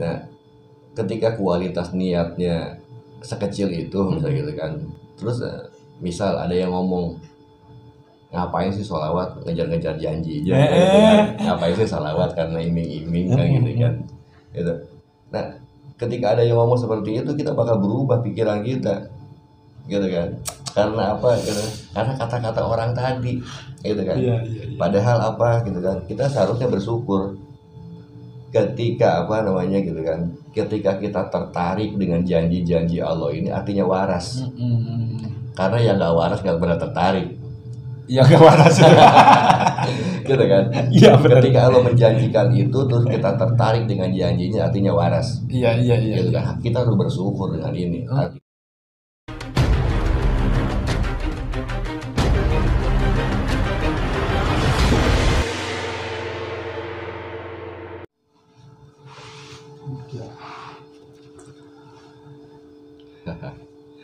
Nah, ketika kualitas niatnya sekecil itu misalnya gitu kan, terus misal ada yang ngomong, ngapain sih sholawat ngejar-ngejar janji aja kan, gitu kan. Ngapain sih sholawat karena iming-iming kan gitu kan gitu. Nah, ketika ada yang ngomong seperti itu, kita bakal berubah pikiran kita gitu kan, karena apa gitu, karena kata-kata orang tadi gitu kan. Padahal apa gitu kan, kita seharusnya bersyukur ketika apa namanya gitu kan, ketika kita tertarik dengan janji-janji Allah ini, artinya waras. Karena yang nggak waras nggak pernah tertarik. Ya gak waras. Gitu kan. Iya, benar. Ketika Allah menjanjikan itu terus kita tertarik dengan janjinya, artinya waras. Iya. Gitu kan. Kita harus bersyukur dengan ini.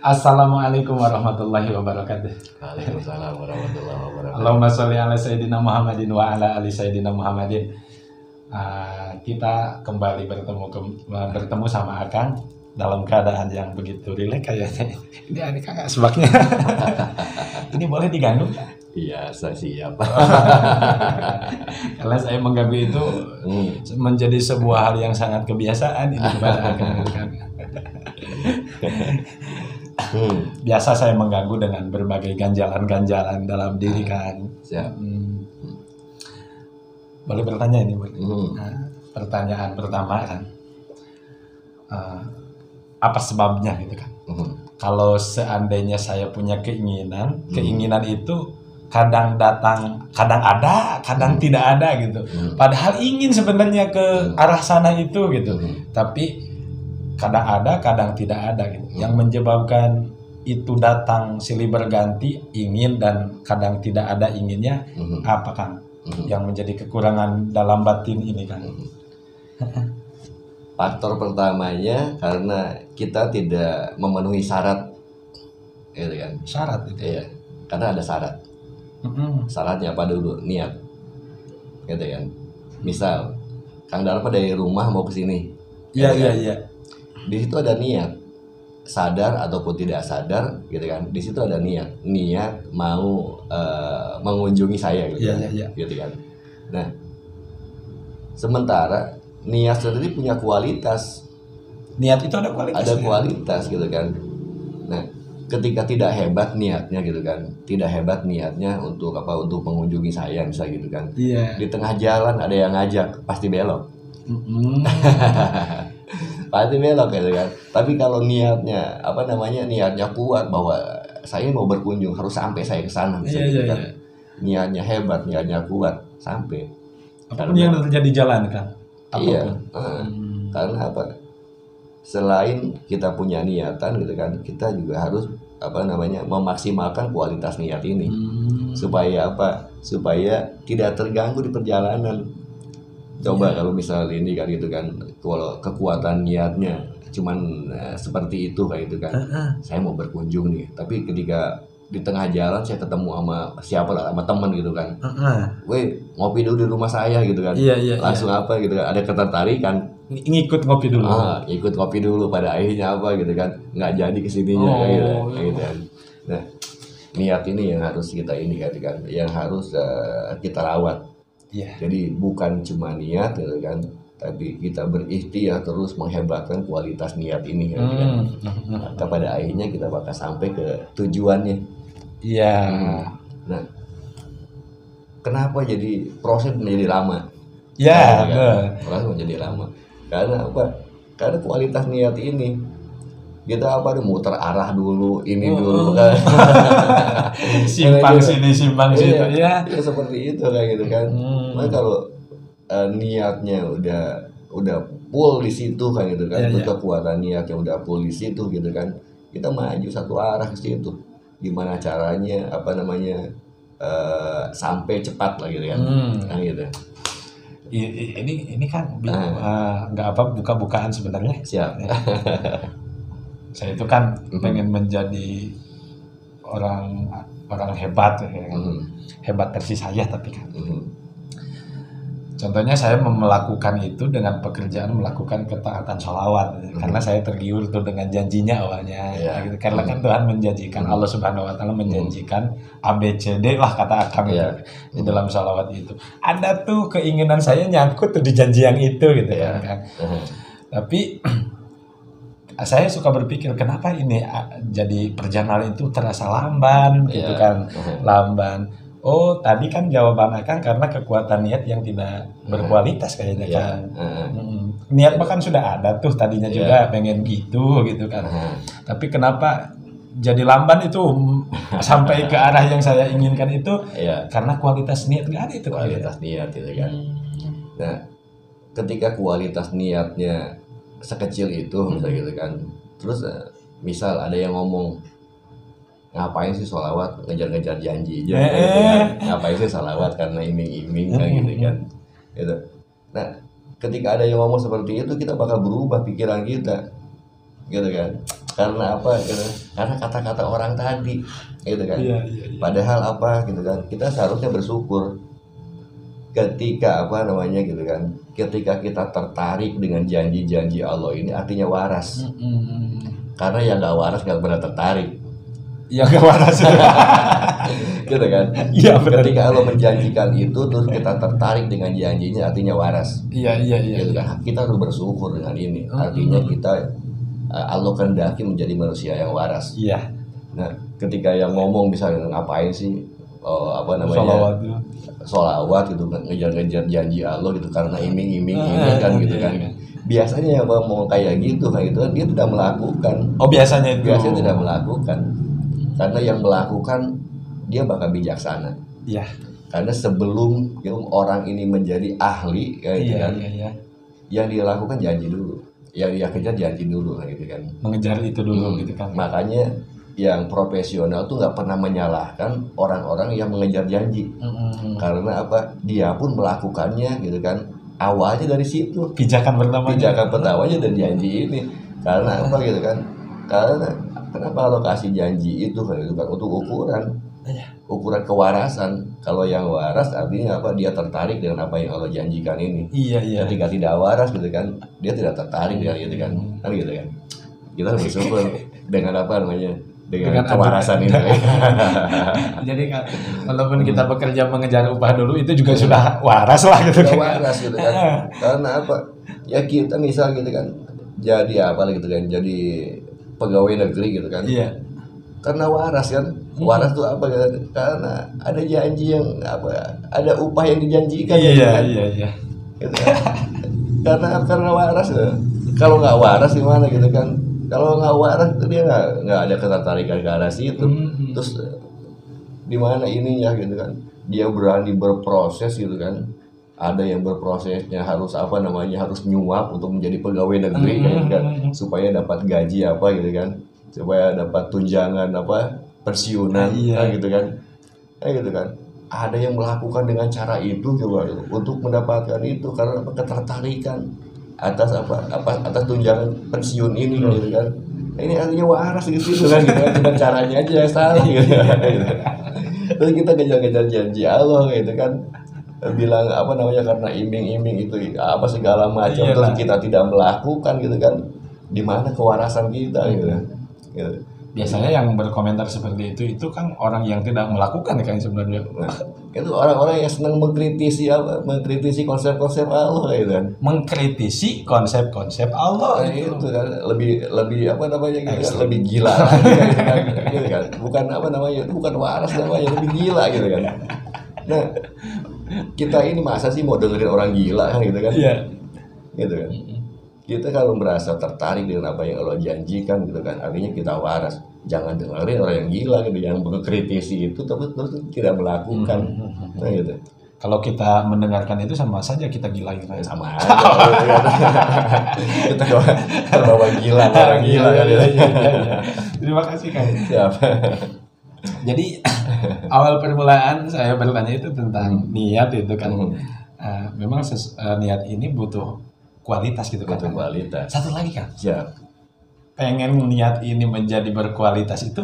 Assalamualaikum warahmatullahi wabarakatuh. Waalaikumsalam warahmatullahi wabarakatuh. Allahumma sholli ala sayyidina Muhammadin wa ala ali sayyidina Muhammadin. Kita kembali bertemu sama Akang dalam keadaan yang begitu rileks kayaknya. Ini kakak sebabnya. Ini boleh diganggu? Iya, saya siap. Karena saya mengganggu itu menjadi sebuah hal yang sangat kebiasaan ini kepada Akang. Biasa saya mengganggu dengan berbagai ganjalan-ganjalan dalam diri kan. Boleh bertanya ini, Bu? Pertanyaan pertama kan, apa sebabnya gitu kan? Kalau seandainya saya punya keinginan itu kadang datang, kadang ada, kadang tidak ada gitu. Padahal ingin sebenarnya ke arah sana itu gitu, tapi kadang ada, kadang tidak ada gitu. Yang menyebabkan itu datang silih berganti, ingin dan kadang tidak ada inginnya, apa kan? Yang menjadi kekurangan dalam batin ini kan? Faktor pertamanya karena kita tidak memenuhi syarat, gitu kan? Syarat itu. Iya, karena ada syarat. Syaratnya apa dulu? Niat, gitu kan? Misal, Kang Darpa dari rumah mau ke sini. Iya. Di situ ada niat, sadar ataupun tidak sadar, gitu kan? Di situ ada niat mau mengunjungi saya, gitu, gitu kan? Nah, sementara niat sendiri punya kualitas. Niat itu ada kualitas. Ada kualitas, gitu kan? Nah, ketika tidak hebat niatnya, gitu kan? Tidak hebat niatnya untuk apa? Untuk mengunjungi saya, misalnya gitu kan? Di tengah jalan ada yang ngajak, pasti belok. Pasti belok gitu kan. Tapi kalau niatnya niatnya kuat bahwa saya mau berkunjung, harus sampai saya ke sana, gitu kan. Niatnya hebat, niatnya kuat, sampai. Apapun yang terjadi jalan kan. Iya. Karena apa? Selain kita punya niatan, gitu kan, kita juga harus memaksimalkan kualitas niat ini. Supaya apa? Supaya tidak terganggu di perjalanan. Coba kalau misal ini kan gitu kan, kalau kekuatan niatnya cuman seperti itu kayak gitu kan, saya mau berkunjung nih, tapi ketika di tengah jalan saya ketemu sama teman gitu kan, weh ngopi dulu di rumah saya gitu kan, langsung apa gitu kan, ada ketertarikan, ngikut ngopi dulu, ikut ngopi dulu, pada akhirnya apa gitu kan, nggak jadi kesininya kayak gitu kan. Nah, niat ini yang harus kita kan, yang harus kita rawat. Jadi bukan cuma niat gitu kan, tapi kita berikhtiar terus menghebatkan kualitas niat ini kan. Maka pada akhirnya kita bakal sampai ke tujuannya. Nah, kenapa jadi proses menjadi lama? Proses menjadi lama. Karena apa? Karena kualitas niat ini kita muter arah dulu, dulu kan. Simpang sini, simpang situ. Ya seperti itu kayak gitu kan. Nah, kalau niatnya udah full di situ kan gitu kan, kekuatan niatnya udah full di situ gitu kan, kita maju satu arah ke situ. Gimana caranya sampai cepat lah gitu kan. Nah gitu. Ini kan nggak buka-bukaan sebenarnya. Siap. Saya itu kan pengen menjadi orang hebat, hebat versi saya, tapi kan Contohnya saya melakukan itu dengan pekerjaan melakukan ketaatan sholawat karena saya tergiur tuh dengan janjinya awalnya. Gitu. Karena kan Tuhan menjanjikan, Allah Subhanahu Wa Taala menjanjikan ABCD lah kata Akang gitu, di dalam sholawat itu. Ada tuh keinginan saya nyangkut tuh di janji yang itu gitu kan. Tapi saya suka berpikir kenapa ini jadi perjalanan itu terasa lamban gitu kan, lamban. Oh, tadi kan jawaban Akang karena kekuatan niat yang tidak berkualitas kayaknya kan. Niat bahkan sudah ada tuh tadinya juga pengen gitu kan. Tapi kenapa jadi lamban itu sampai ke arah yang saya inginkan itu? Karena kualitas niat nggak ada itu. Kualitas niat itu kan. Nah, ketika kualitas niatnya sekecil itu misalnya gitu kan. Terus misal ada yang ngomong, ngapain sih sholawat ngejar-ngejar janji aja gitu kan? Ngapain sih sholawat karena iming-iming kan gitu kan gitu. Nah, ketika ada yang ngomong seperti itu, kita bakal berubah pikiran kita gitu kan, karena apa gitu, karena kata-kata orang tadi gitu kan. Padahal apa gitu kan, kita seharusnya bersyukur ketika apa namanya gitu kan, ketika kita tertarik dengan janji-janji Allah ini, artinya waras. Karena yang nggak waras nggak pernah tertarik. Ya gak waras gitu kan. Ketika Allah menjanjikan itu terus kita tertarik dengan janjinya, artinya waras. Gitu kan. Kita harus bersyukur dengan ini. Artinya kita Allah kehendaki menjadi manusia yang waras. Nah, ketika yang ngomong misalnya ngapain sih apa namanya sholawat gitu kan, ngejar-ngejar janji Allah gitu karena iming-iming ini kan gitu kan. Biasanya yang ngomong kayak gitu kan, dia tidak melakukan. Biasanya tidak melakukan. Karena yang melakukan dia bakal bijaksana. Karena sebelum orang ini menjadi ahli kan, yang dia lakukan janji dulu, yang dia kejar janji dulu gitu kan. Mengejar itu dulu gitu kan. Makanya yang profesional tuh nggak pernah menyalahkan orang-orang yang mengejar janji. Karena apa? Dia pun melakukannya gitu kan. Awalnya dari situ. Pijakan pertamanya dan janji ini. Karena apa gitu kan? Karena kenapa Allah kasih janji itu kan, untuk ukuran kewarasan. Kalau yang waras artinya apa? Dia tertarik dengan apa yang Allah janjikan ini. Ketika tidak waras gitu kan, dia tidak tertarik dengan gitu kan. Kan gitu kan. Kita harus bersyukur dengan apa namanya? Dengan kewarasan ini. Jadi kan walaupun kita bekerja mengejar upah dulu itu juga sudah waras lah gitu kan. Waras gitu kan. Karena apa? Ya kita misal gitu kan, jadi apa gitu kan? Jadi pegawai negeri gitu kan. Karena waras kan. Waras tuh apa gitu? Karena ada janji yang apa? Ada upah yang dijanjikan. Gitu kan? Karena waras. Kalau nggak waras gimana gitu kan? Kalau nggak waras itu dia nggak ada ketertarikan ke arah situ. Terus di mana ininya gitu kan? Dia berani berproses gitu kan. Ada yang berprosesnya harus apa namanya, harus nyuap untuk menjadi pegawai negeri kan, supaya dapat gaji apa gitu kan, supaya dapat tunjangan apa pensiunan gitu kan, gitu kan. Ada yang melakukan dengan cara itu coba untuk mendapatkan itu karena ketertarikan atas atas tunjangan pensiun ini gitu kan. Ini artinya waras di situ kan gitu kan, cuma caranya aja yang salah gitu. Terus kita kejar-kejar janji Allah gitu kan. Bilang apa namanya karena iming-iming itu apa segala macam, terus kita tidak melakukan gitu kan, di mana kewarasan kita gitu. Biasanya yang berkomentar seperti itu kan orang yang tidak melakukan kan sebenarnya. Itu orang-orang yang senang mengkritisi konsep-konsep Allah gitu kan. Mengkritisi konsep-konsep Allah itu kan lebih apa namanya gitu kan, lebih gila gitu kan. Bukan apa namanya, itu bukan waras namanya, lebih gila gitu kan. Nah, kita ini masa sih mau dengerin orang gila kan gitu kan? Gitu kan. Kita kalau merasa tertarik dengan apa yang Allah janjikan gitu kan, artinya kita waras. Jangan dengerin orang yang gila gitu, yang mengkritisi itu terus tidak melakukan. Nah gitu. Kalau kita mendengarkan itu sama saja kita gila gitu. Sama aja. Kita terbawa gila, orang gila kan. Terima kasih Kang. Siap. Jadi awal permulaan saya bertanya itu tentang niat itu kan. Memang niat ini butuh kualitas gitu kan. Butuh kualitas. Satu lagi kan. Siap. Pengen niat ini menjadi berkualitas itu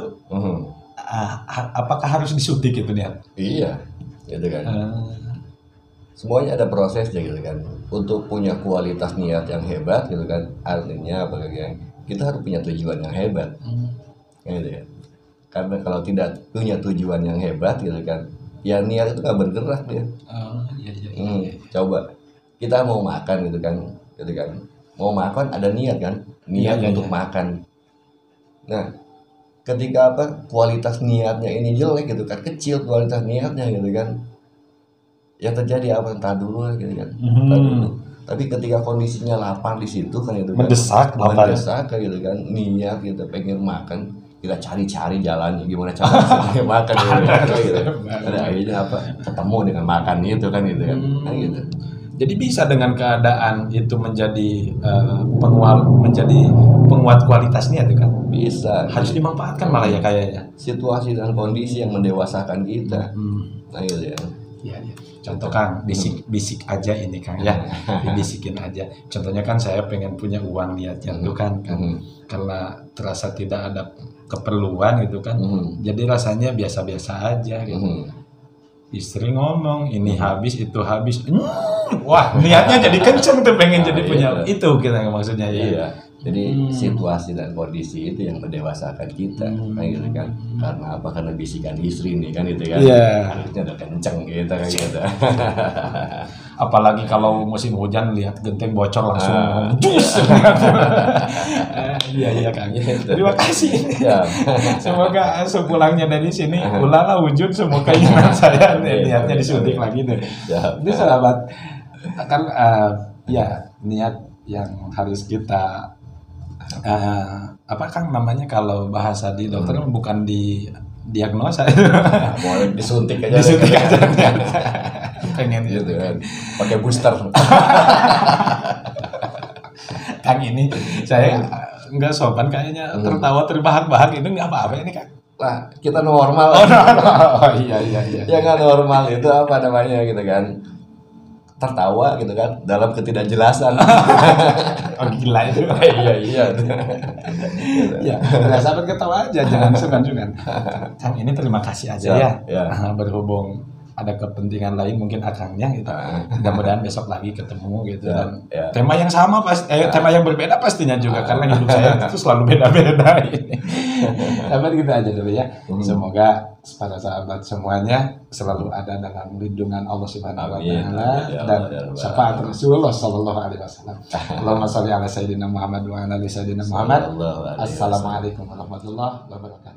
apakah harus disuntik itu niat? Iya, gitu kan. semuanya ada prosesnya gitu kan. Untuk punya kualitas niat yang hebat gitu kan, artinya apa ya, kita harus punya tujuan yang hebat gitu ya. Karena kalau tidak punya tujuan yang hebat gitu kan, ya niat itu nggak bergerak dia. Coba kita mau makan gitu kan, mau makan ada niat kan, niat untuk makan. Nah, ketika kualitas niatnya ini jelek gitu kan, kecil kualitas niatnya gitu kan, ya terjadi apa, entar dulu gitu kan. Tapi ketika kondisinya lapar di situ kan itu kan, mendesak kan gitu kan, niat gitu pengen makan, kita cari jalannya gimana cara makan gitu. Ada akhirnya ketemu dengan makan itu kan gitu kan. Nah, gitu. Jadi bisa dengan keadaan itu menjadi penguat kualitas niat kan? Bisa. Harus dimanfaatkan malah ya kayaknya. Situasi dan kondisi yang mendewasakan kita. Nah gitu ya. Iya. Contoh Kang, bisik aja ini Kang ya, dibisikin aja. Contohnya kan saya pengen punya uang niatnya tuh kan, karena terasa tidak ada keperluan gitu kan, jadi rasanya biasa-biasa aja gitu. Istri ngomong ini habis itu habis, wah niatnya jadi kenceng tuh pengen jadi punya itu kita maksudnya ya. Iya. Jadi situasi dan kondisi itu yang mendewasakan kita, gitu kan. Karena apa? Karena bisikan istri nih kan itu kan. Harusnya udah kenceng gitu kan gitu. Apalagi kalau musim hujan lihat genteng bocor langsung jus. Iya Kang. Terima kasih. Semoga sepulangnya dari sini ulala wujud semua keinginan saya niatnya disuntik lagi deh. Ini sahabat kan ya niat yang harus kita apa Kang namanya kalau bahasa di dokter bukan di diagnosa, boleh disuntik aja pengen gitu kan, pakai booster. Kang ini saya nggak sopan kayaknya, tertawa terbahak-bahak itu nggak apa-apa ini Kang. Lah kita normal. Iya. Ya nggak normal itu apa namanya gitu kan, tertawa gitu kan dalam ketidakjelasan. Oh gila itu. Iya. Ya, sahabat ketawa aja, jangan sungkan-sungkan. Kang ini terima kasih aja ya. Berhubung ada kepentingan lain mungkin akangnya gitu. Mudah-mudahan besok lagi ketemu gitu dan tema yang sama tema yang berbeda pastinya juga karena hidup saya itu selalu beda-beda ini. Sahabat gitu aja dulu ya. Semoga para sahabat semuanya selalu ada dalam lindungan Allah Subhanahu wa taala dan syafaat Rasulullah sallallahu alaihi wasallam. Allahumma shalli ala sayyidina Muhammad wa ala ali sayyidina Muhammad. Assalamualaikum warahmatullahi wabarakatuh.